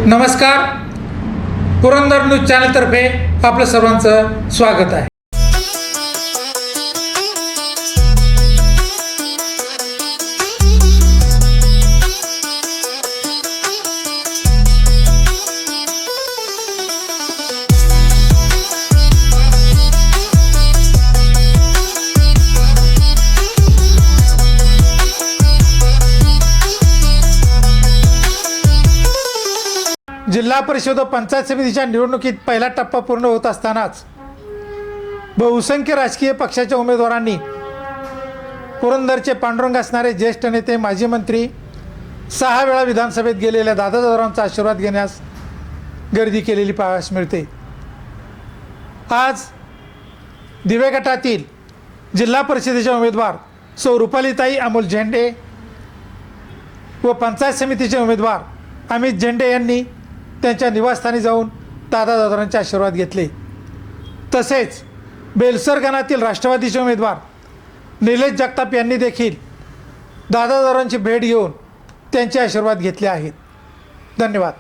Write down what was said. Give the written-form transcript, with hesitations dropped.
नमस्कार, पुरंदर न्यूज चॅनलतर्फे आपलं सर्वांचं स्वागत आहे. जिल्हा परिषद व पंचायत समितीच्या निवडणुकीत पहिला टप्पा पूर्ण होत असतानाच बहुसंख्य राजकीय पक्षाच्या उमेदवारांनी पुरंदरचे पांडुरंग असणारे ज्येष्ठ नेते माजी मंत्री 6 वेळा विधानसभेत गेलेल्या दादादावरांचा आशीर्वाद घेण्यास गर्दी केलेली पाहावयास मिळते. आज दिवे गटातील जिल्हा परिषदेचे उमेदवार सौ रुपालीताई अमोल झेंडे व पंचायत समितीचे उमेदवार अमित झेंडे यांनी त्यांच्या निवासस्थानी जाऊन दादादावरांचे आशीर्वाद घेतले. तसेच बेलसर गणातील राष्ट्रवादीचे उमेदवार निलेश जगताप यांनी देखील दादादावरांची भेट घेऊन त्यांचे आशीर्वाद घेतले आहेत. धन्यवाद.